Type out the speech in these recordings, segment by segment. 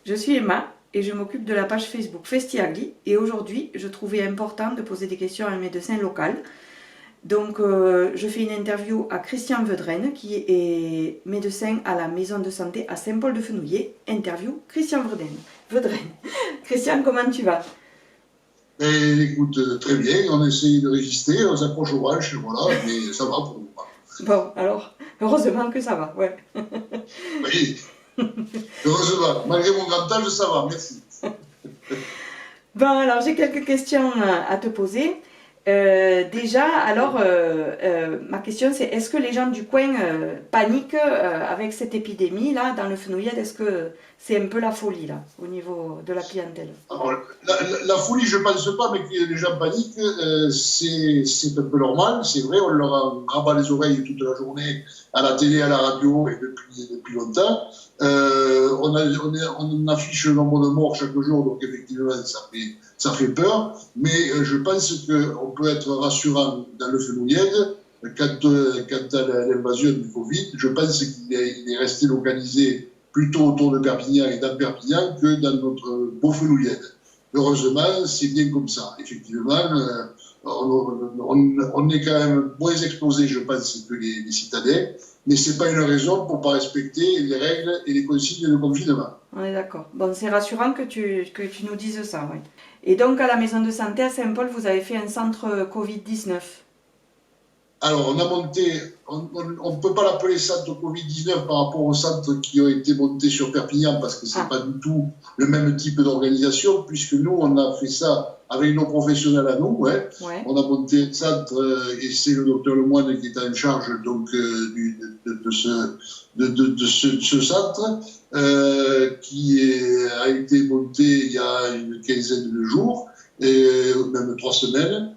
Je suis Emma et je m'occupe de la page Facebook Festiagli et aujourd'hui je trouvais important de poser des questions à un médecin local. Donc je fais une interview à Christian Vedren qui est médecin à la maison de santé à Saint-Paul-de-Fenouillet. Interview Christian Vedren. Christian, comment tu vas? Mais écoute, très bien, on essaye de résister, on s'approche au ranch, voilà, mais ça va pour nous. Bon, alors, heureusement que ça va, ouais. Oui, heureusement, malgré mon grand âge, ça va, merci. Bon, alors j'ai quelques questions à te poser. Déjà, alors, ma question c'est, est-ce que les gens du coin paniquent avec cette épidémie-là dans le Fenouillet? Est-ce que c'est un peu la folie, là, au niveau de la clientèle? Alors, la folie, je ne pense pas, mais que les gens paniquent, c'est un peu normal, c'est vrai, on leur rabat les oreilles toute la journée à la télé, à la radio et depuis longtemps. On affiche le nombre de morts chaque jour, donc effectivement, ça fait peur, mais je pense qu'on peut être rassurant dans le Fenouillet quant à l'invasion du Covid. Je pense qu'il est resté localisé plutôt autour de Perpignan et dans Perpignan que dans notre beau Fenouillet. Heureusement, c'est bien comme ça. Effectivement, on est quand même moins exposé, je pense, que les citadins, mais ce n'est pas une raison pour ne pas respecter les règles et les consignes de confinement. On est d'accord. Bon, c'est rassurant que tu nous dises ça, oui. Et donc, à la maison de santé à Saint-Paul, vous avez fait un centre Covid-19. Alors, on a monté, on ne peut pas l'appeler centre Covid-19 par rapport aux centres qui ont été montés sur Perpignan parce que ce n'est pas du tout le même type d'organisation, puisque nous, on a fait ça avec nos professionnels à nous. Ouais. Ouais. On a monté un centre et c'est le docteur Lemoine qui est en charge donc, de ce centre a été monté il y a une quinzaine de jours, et même 3 semaines.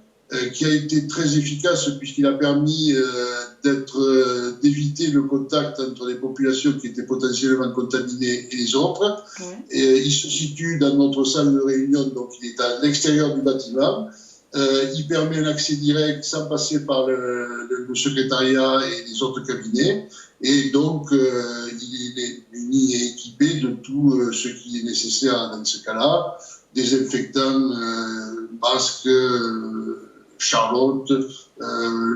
Qui a été très efficace puisqu'il a permis d'éviter le contact entre les populations qui étaient potentiellement contaminées et les autres. Ouais. Et il se situe dans notre salle de réunion, donc il est à l'extérieur du bâtiment. Il permet un accès direct sans passer par le secrétariat et les autres cabinets. Et donc, il est muni et équipé de tout ce qui est nécessaire dans ce cas-là. Désinfectants, masques, Charlotte,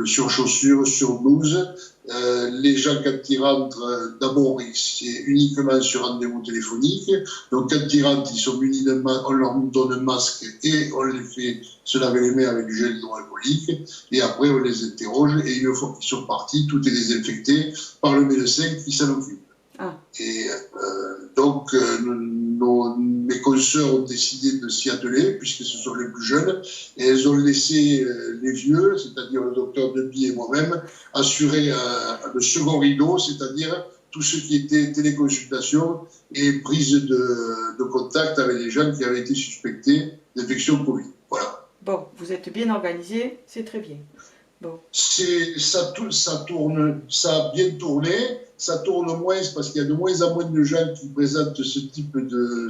sur chaussures, sur blouse. Les gens, quand ils rentrent, d'abord, c'est uniquement sur rendez-vous téléphonique. Donc, quand ils rentrent, ils sont munis d'un masque, on leur donne un masque et on les fait se laver les mains avec du gel hydroalcoolique. Et après, on les interroge et une fois qu'ils sont partis, tout est désinfecté par le médecin qui s'en occupe. Ah. Et donc, mes consoeurs ont décidé de s'y atteler, puisque ce sont les plus jeunes, et elles ont laissé les vieux, c'est-à-dire le docteur Deby et moi-même, assurer le second rideau, c'est-à-dire tout ce qui était téléconsultation et prise de contact avec les gens qui avaient été suspectés d'infection Covid. Voilà. Bon, vous êtes bien organisé, c'est très bien. Bon. Ça a bien tourné, ça tourne moins parce qu'il y a de moins en moins de gens qui présentent ce type de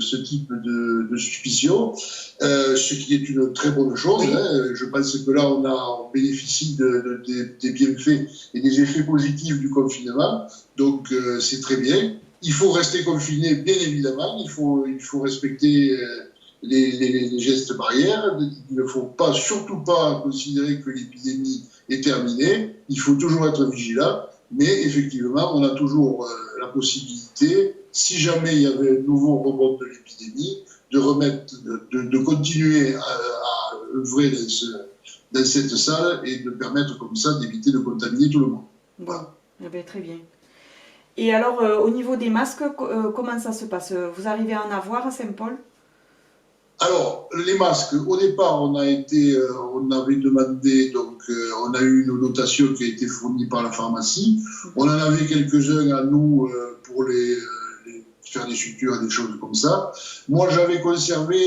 suspicion, ce qui est une très bonne chose. Oui. Hein. Je pense que là, on bénéficie des bienfaits et des effets positifs du confinement, donc c'est très bien. Il faut rester confiné, bien évidemment, il faut respecter les gestes barrières. Il ne faut surtout pas considérer que l'épidémie est terminée. Il faut toujours être vigilant, mais effectivement, on a toujours la possibilité, si jamais il y avait un nouveau rebond de l'épidémie, de continuer à œuvrer dans cette salle et de permettre comme ça d'éviter de contaminer tout le monde. Bon, eh bien, très bien. Et alors, au niveau des masques, comment ça se passe? Vous arrivez à en avoir à Saint-Paul? Alors, les masques, au départ, on avait demandé, donc on a eu une notation qui a été fournie par la pharmacie. On en avait quelques-uns à nous pour faire des sutures, des choses comme ça. Moi, j'avais conservé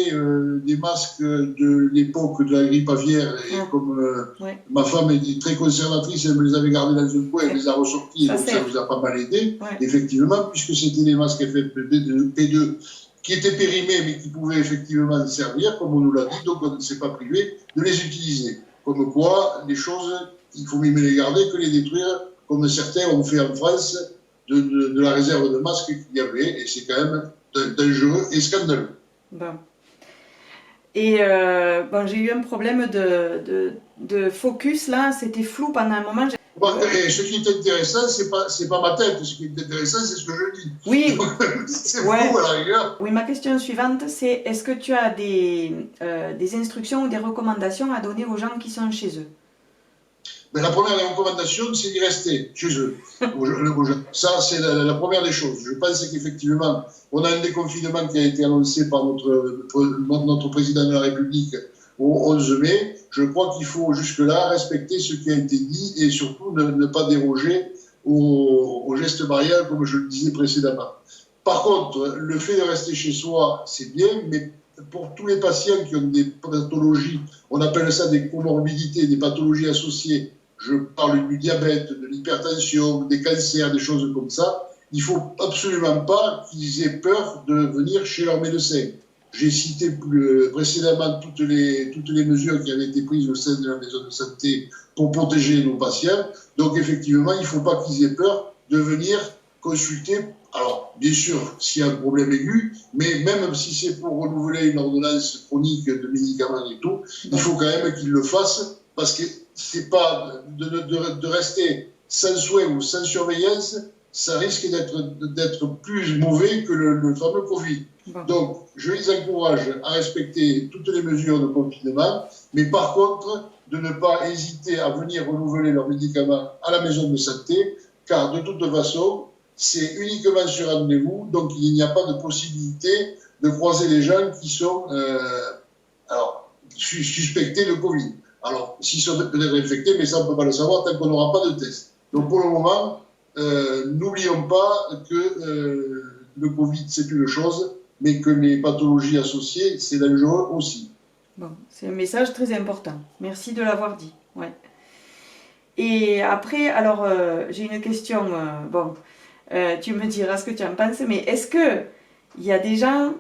des masques de l'époque de la grippe aviaire, et comme ma femme est très conservatrice, elle me les avait gardés dans un coin, elle les a ressortis, donc ça nous a pas mal aidé, effectivement, puisque c'était des masques FFP2, qui étaient périmés, mais qui pouvaient effectivement servir, comme on nous l'a dit, donc on ne s'est pas privé de les utiliser. Comme quoi, les choses, il faut mieux les garder que les détruire, comme certains ont fait en France, de la réserve de masques qu'il y avait, et c'est quand même dangereux et scandaleux. Bon. Et bon, j'ai eu un problème de focus là, c'était flou pendant un moment. Bon, et ce qui est intéressant, c'est pas ma tête, ce qui est intéressant, c'est ce que je dis. Oui. C'est fou à la rigueur. Oui, ma question suivante, c'est est-ce que tu as des instructions ou des recommandations à donner aux gens qui sont chez eux? Mais la première recommandation, c'est d'y rester chez eux. Ça, c'est la première des choses. Je pense qu'effectivement, on a un déconfinement qui a été annoncé par notre président de la République au 11 mai. Je crois qu'il faut jusque-là respecter ce qui a été dit et surtout ne pas déroger aux gestes barrières, comme je le disais précédemment. Par contre, le fait de rester chez soi, c'est bien, mais pour tous les patients qui ont des pathologies, on appelle ça des comorbidités, des pathologies associées, je parle du diabète, de l'hypertension, des cancers, des choses comme ça, il ne faut absolument pas qu'ils aient peur de venir chez leur médecin. J'ai cité précédemment toutes les mesures qui avaient été prises au sein de la maison de santé pour protéger nos patients. Donc effectivement, il ne faut pas qu'ils aient peur de venir consulter. Alors, bien sûr, s'il y a un problème aigu, mais même si c'est pour renouveler une ordonnance chronique de médicaments et tout, il faut quand même qu'ils le fassent parce que c'est pas de rester sans soins ou sans surveillance, ça risque d'être plus mauvais que le fameux Covid. Bon. Donc, je les encourage à respecter toutes les mesures de confinement, mais par contre, de ne pas hésiter à venir renouveler leurs médicaments à la maison de santé, car de toute façon, c'est uniquement sur rendez-vous, donc il n'y a pas de possibilité de croiser les gens qui sont suspectés de Covid. Alors, s'ils sont peut-être infectés, mais ça, on ne peut pas le savoir tant qu'on n'aura pas de test. Donc, pour le moment, n'oublions pas que le Covid, c'est une chose, mais que les pathologies associées, c'est dangereux aussi. Bon, c'est un message très important. Merci de l'avoir dit. Ouais. Et après, alors, j'ai une question. Tu me diras ce que tu en penses, mais est-ce qu'il y a des gens,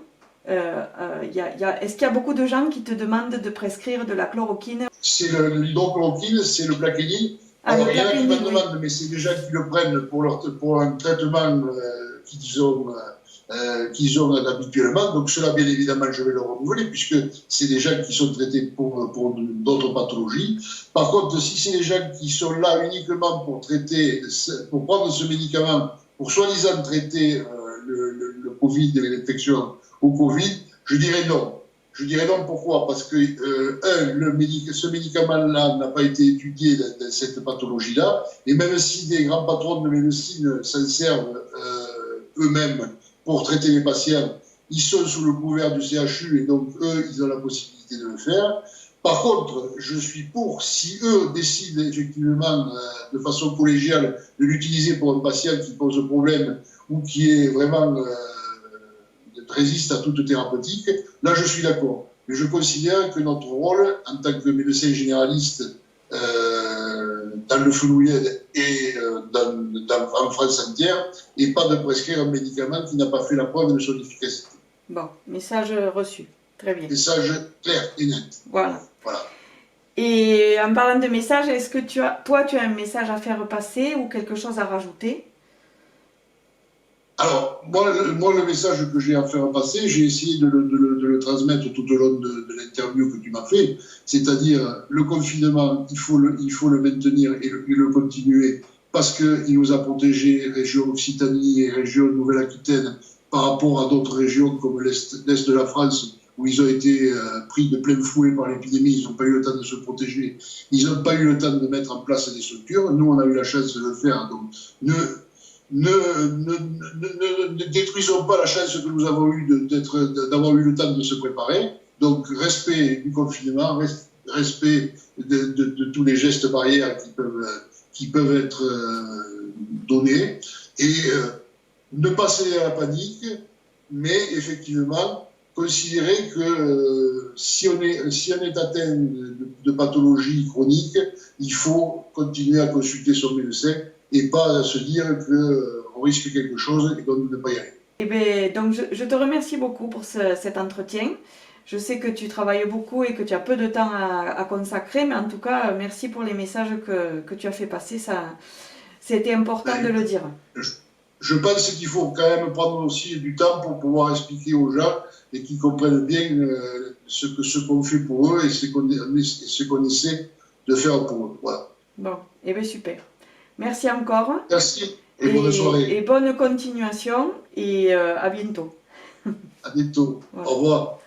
est-ce qu'il y a beaucoup de gens qui te demandent de prescrire de la chloroquine? C'est l'hydrochloroquine, c'est le plaquenil. Alors, il y en a qui me demandent, mais c'est des gens qui le prennent pour un traitement qu'ils ont habituellement. Donc, cela, bien évidemment, je vais le renouveler, puisque c'est des gens qui sont traités pour d'autres pathologies. Par contre, si c'est des gens qui sont là uniquement pour prendre ce médicament, pour soi-disant traiter le Covid et l'infection au Covid, je dirais non. Je dirais non, pourquoi? Parce que, ce médicament-là n'a pas été étudié dans cette pathologie-là, et même si des grands patrons de médecine s'en servent eux-mêmes pour traiter les patients, ils sont sous le couvert du CHU, et donc eux, ils ont la possibilité de le faire. Par contre, je suis pour, si eux décident effectivement de façon collégiale de l'utiliser pour un patient qui pose problème ou qui est vraiment résiste à toute thérapeutique, là je suis d'accord. Mais je considère que notre rôle en tant que médecin généraliste dans le Fenouillède et en France entière n'est pas de prescrire un médicament qui n'a pas fait la preuve de son efficacité. Bon, message reçu. Très bien. Message clair et net. Voilà. Et en parlant de message, est-ce que tu as un message à faire passer ou quelque chose à rajouter? Alors, moi, le message que j'ai à faire passer, j'ai essayé de le transmettre tout au long de l'interview que tu m'as fait, c'est-à-dire le confinement, il faut le maintenir et le continuer parce qu'il nous a protégés, région Occitanie et région Nouvelle-Aquitaine, par rapport à d'autres régions comme l'Est de la France, où ils ont été pris de plein fouet par l'épidémie, ils n'ont pas eu le temps de se protéger, ils n'ont pas eu le temps de mettre en place des structures. Nous, on a eu la chance de le faire, donc ne détruisons pas la chance que nous avons eue d'avoir eu le temps de se préparer. Donc, respect du confinement, respect de tous les gestes barrières qui peuvent être donnés, et ne pas céder à la panique, mais effectivement considérer que si on est atteint de pathologies chroniques, il faut continuer à consulter son médecin et pas se dire qu'on risque quelque chose et donc ne pas y aller. Eh bien, donc je te remercie beaucoup pour cet entretien. Je sais que tu travailles beaucoup et que tu as peu de temps à consacrer, mais en tout cas, merci pour les messages que tu as fait passer. C'était important de le dire. je pense qu'il faut quand même prendre aussi du temps pour pouvoir expliquer aux gens et qu'ils comprennent bien ce qu'on fait pour eux et ce qu'on essaie de faire pour eux. Voilà. Bon, et bien super. Merci encore. Merci et bonne soirée. Et bonne continuation et à bientôt. À bientôt. Voilà. Au revoir.